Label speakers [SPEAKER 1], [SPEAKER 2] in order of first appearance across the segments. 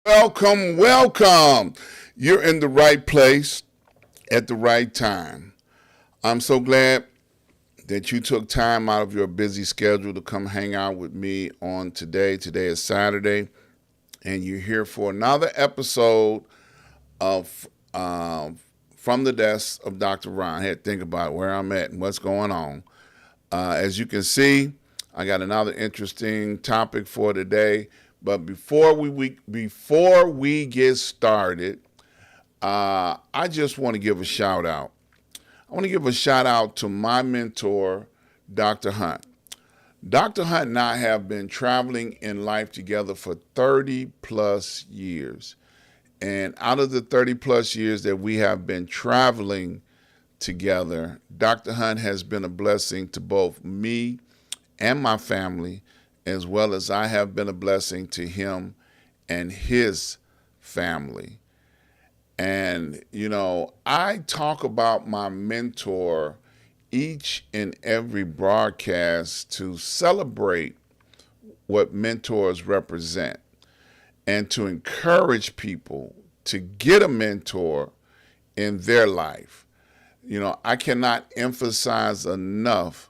[SPEAKER 1] Welcome, welcome. You're in the right place at the right time. I'm so glad that you took time out of your busy schedule to come hang out with me on today. Today is Saturday, and you're here for another episode of From the Desk of Dr. Ron. I had to think about where I'm at and what's going on. As you can see, I got another interesting topic for today. But before we get started, I just want to give a shout out. I want to give a shout out to my mentor, Dr. Hunt. Dr. Hunt and I have been traveling in life together for 30 plus years. And out of the 30 plus years that we have been traveling together, Dr. Hunt has been a blessing to both me and my family, as well as I have been a blessing to him and his family. And, I talk about my mentor each and every broadcast to celebrate what mentors represent and to encourage people to get a mentor in their life. I cannot emphasize enough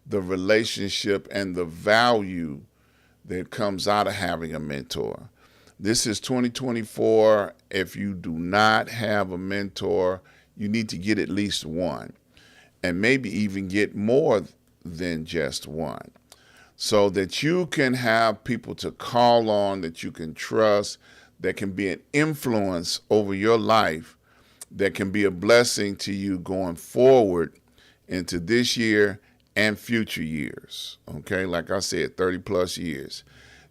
[SPEAKER 1] the relationship and the value that comes out of having a mentor. This is 2024. If you do not have a mentor, you need to get at least one, and maybe even get more than just one, so that you can have people to call on that you can trust, that can be an influence over your life, that can be a blessing to you going forward into this year and future years. Okay, like I said, 30 plus years.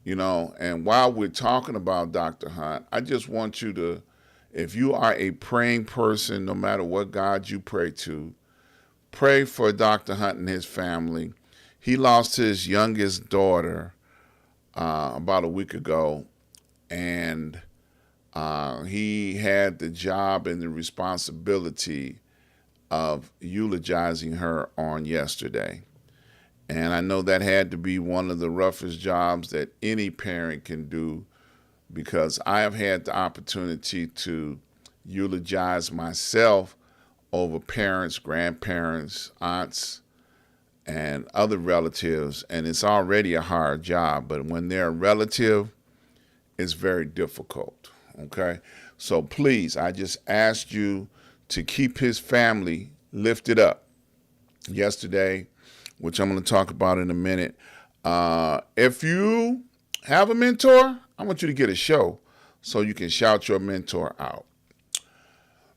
[SPEAKER 1] And while we're talking about Dr. Hunt, I just want you to, if you are a praying person, no matter what God you pray to, pray for Dr. Hunt and his family. He lost his youngest daughter about a week ago, and he had the job and the responsibility of eulogizing her on yesterday. And I know that had to be one of the roughest jobs that any parent can do, because I have had the opportunity to eulogize myself over parents, grandparents, aunts, and other relatives. And it's already a hard job, but when they're a relative, it's very difficult. Okay? So please, I just asked you to keep his family lifted up. Yesterday, which I'm going to talk about in a minute. If you have a mentor, I want you to get a show so you can shout your mentor out.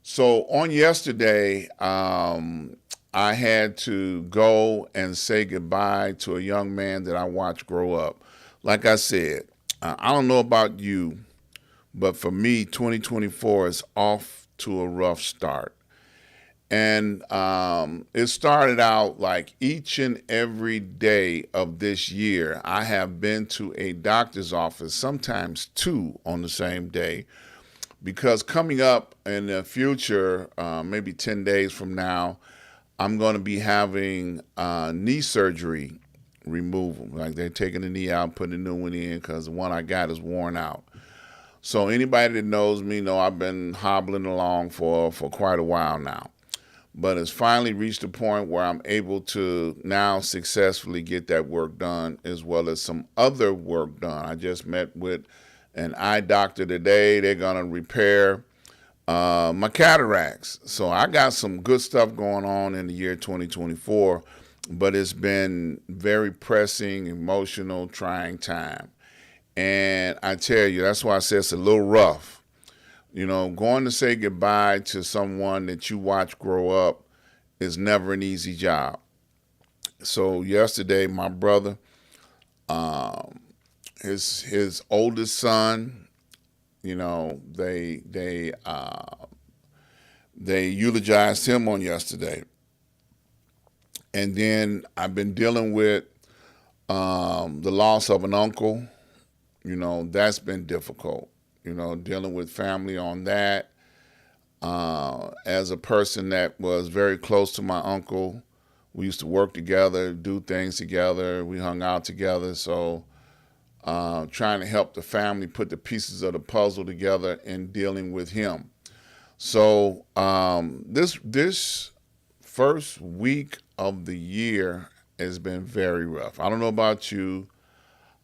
[SPEAKER 1] So on yesterday, I had to go and say goodbye to a young man that I watched grow up. Like I said, I don't know about you, but for me, 2024 is off to a rough start. And it started out like each and every day of this year, I have been to a doctor's office, sometimes two on the same day, because coming up in the future, maybe 10 days from now, I'm going to be having knee surgery removal. Like they're taking the knee out, putting a new one in because the one I got is worn out. So anybody that knows me know I've been hobbling along for quite a while now. But it's finally reached a point where I'm able to now successfully get that work done, as well as some other work done. I just met with an eye doctor today. They're going to repair my cataracts. So I got some good stuff going on in the year 2024, but it's been very pressing, emotional, trying time. And I tell you, that's why I say it's a little rough. Going to say goodbye to someone that you watch grow up is never an easy job. So yesterday, my brother, his oldest son, they eulogized him on yesterday. And then I've been dealing with the loss of an uncle that's been difficult, dealing with family on that. As a person that was very close to my uncle, we used to work together, do things together, we hung out together. So trying to help the family put the pieces of the puzzle together in dealing with him. So this first week of the year has been very rough. I don't know about you,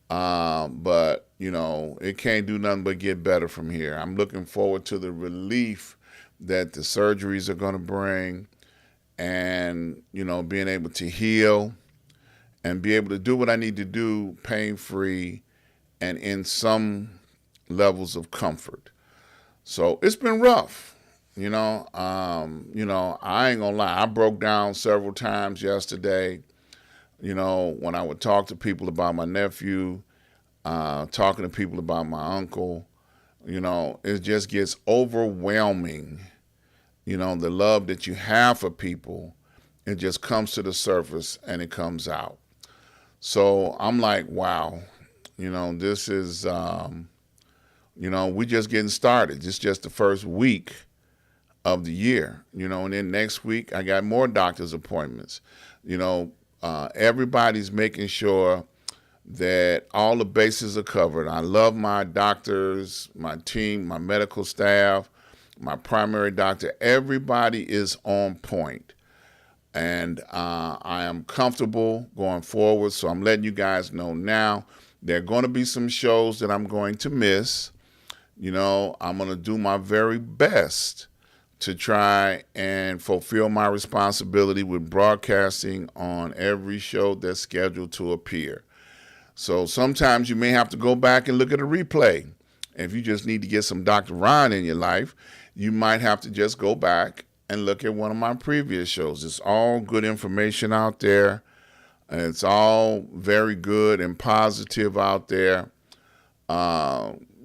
[SPEAKER 1] but it can't do nothing but get better from here. I'm looking forward to the relief that the surgeries are going to bring, and being able to heal and be able to do what I need to do pain-free and in some levels of comfort. So it's been rough. I ain't gonna lie. I broke down several times yesterday. When I would talk to people about my nephew, talking to people about my uncle, it just gets overwhelming. The love that you have for people, it just comes to the surface and it comes out. So I'm like, wow, this is, we just getting started. It's just the first week of the year, and then next week I got more doctor's appointments. Everybody's making sure that all the bases are covered. I love my doctors, my team, my medical staff, my primary doctor. Everybody is on point. And I am comfortable going forward. So I'm letting you guys know now. There are going to be some shows that I'm going to miss. I'm going to do my very best to try and fulfill my responsibility with broadcasting on every show that's scheduled to appear. So sometimes you may have to go back and look at a replay. If you just need to get some Dr. Ron in your life, you might have to just go back and look at one of my previous shows. It's all good information out there. And it's all very good and positive out there.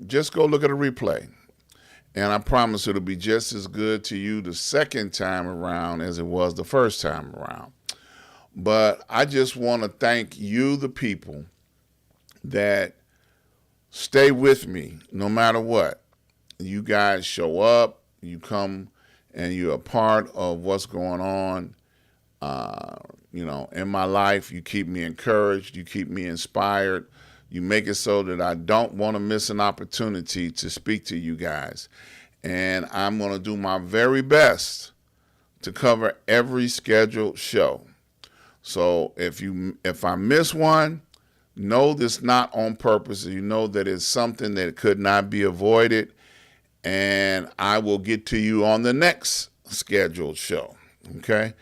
[SPEAKER 1] Just go look at a replay. And I promise it'll be just as good to you the second time around as it was the first time around. But I just want to thank you, the people, that stay with me no matter what. You guys show up, you come, and you're a part of what's going on. In my life, you keep me encouraged, you keep me inspired. You make it so that I don't want to miss an opportunity to speak to you guys. And I'm going to do my very best to cover every scheduled show. So if I miss one, know this not on purpose. You know that it's something that could not be avoided. And I will get to you on the next scheduled show. Okay?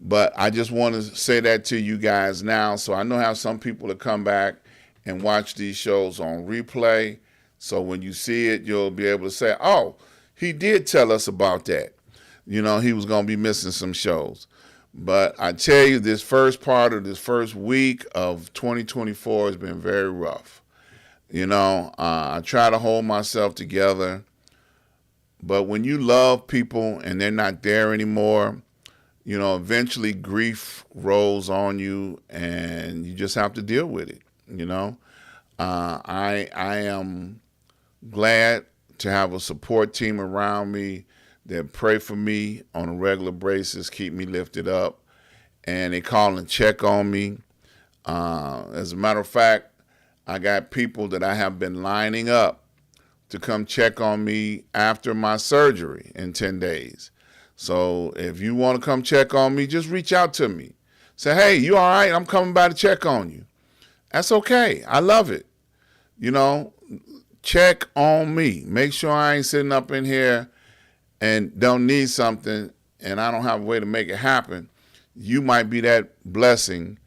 [SPEAKER 1] But I just want to say that to you guys now. So I know how some people will come back and watch these shows on replay. So when you see it, you'll be able to say, oh, he did tell us about that. He was going to be missing some shows. But I tell you, this first part of this first week of 2024 has been very rough. I try to hold myself together. But when you love people and they're not there anymore, eventually grief rolls on you and you just have to deal with it. I am glad to have a support team around me that pray for me on a regular basis, keep me lifted up, and they call and check on me. As a matter of fact, I got people that I have been lining up to come check on me after my surgery in 10 days. So if you want to come check on me, just reach out to me. Say, hey, you all right? I'm coming by to check on you. That's okay. I love it. Check on me. Make sure I ain't sitting up in here and don't need something and I don't have a way to make it happen. You might be that blessing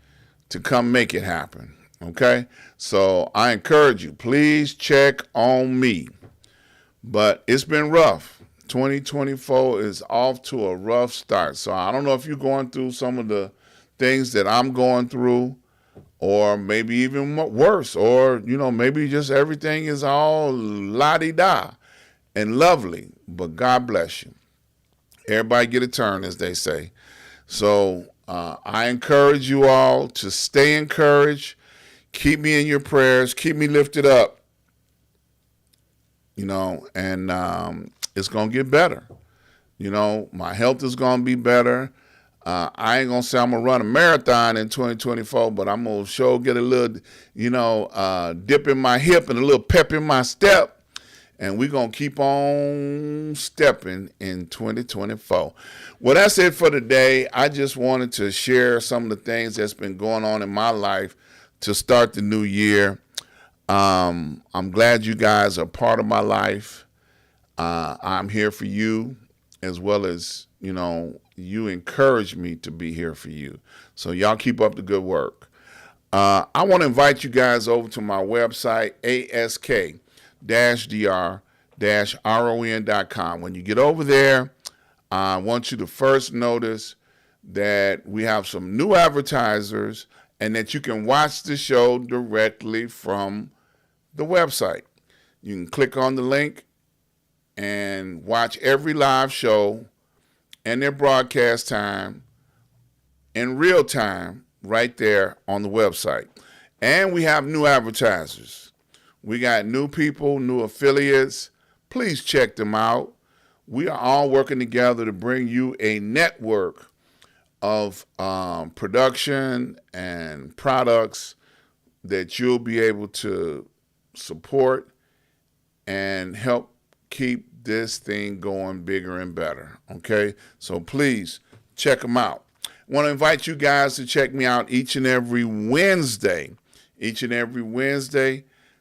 [SPEAKER 1] to come make it happen. Okay? So I encourage you, please check on me. But it's been rough. 2024 is off to a rough start. So I don't know if you're going through some of the things that I'm going through, or maybe even worse, or, maybe just everything is all la-di-da and lovely, but God bless you. Everybody get a turn, as they say. So I encourage you all to stay encouraged. Keep me in your prayers. Keep me lifted up. and it's going to get better. My health is going to be better. I ain't going to say I'm going to run a marathon in 2024, but I'm going to sure get a little, dip in my hip and a little pep in my step. And we're going to keep on stepping in 2024. Well, that's it for today. I just wanted to share some of the things that's been going on in my life to start the new year. I'm glad you guys are part of my life. I'm here for you, as well as, you encourage me to be here for you. So y'all keep up the good work. I want to invite you guys over to my website, ask-dr-ron.com. When you get over there, I want you to first notice that we have some new advertisers and that you can watch the show directly from the website. You can click on the link and watch every live show and their broadcast time in real time right there on the website. And we have new advertisers. We got new people, new affiliates. Please check them out. We are all working together to bring you a network of production and products that you'll be able to support and help keep this thing going bigger and better. Okay? So please check them out. I want to invite you guys to check me out each and every Wednesday.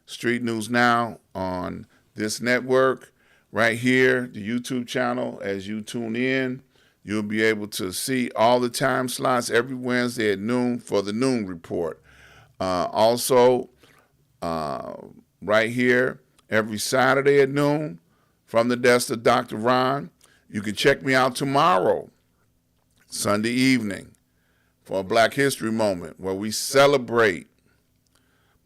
[SPEAKER 1] Street News Now on this network right here, the YouTube channel. As you tune in, you'll be able to see all the time slots every Wednesday at noon for the Noon Report. Also, right here every Saturday at noon from the desk of Dr. Ron. You can check me out tomorrow, Sunday evening, for a Black History Moment where we celebrate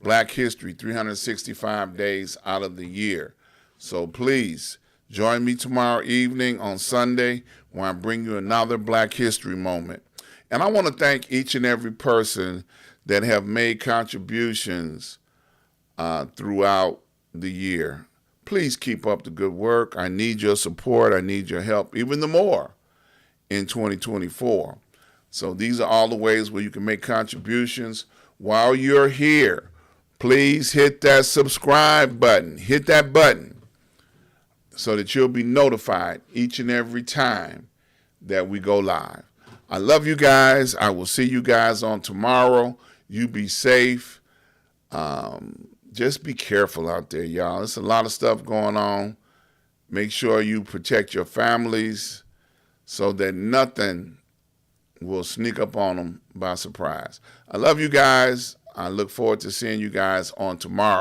[SPEAKER 1] Black history 365 days out of the year. So please join me tomorrow evening on Sunday when I bring you another Black History Moment. And I want to thank each and every person that have made contributions throughout the year. Please keep up the good work. I need your support. I need your help even the more in 2024. So these are all the ways where you can make contributions. While you're here, please hit that subscribe button. Hit that button so that you'll be notified each and every time that we go live. I love you guys. I will see you guys on tomorrow. You be safe. Just be careful out there, y'all. There's a lot of stuff going on. Make sure you protect your families so that nothing will sneak up on them by surprise. I love you guys. I look forward to seeing you guys on tomorrow.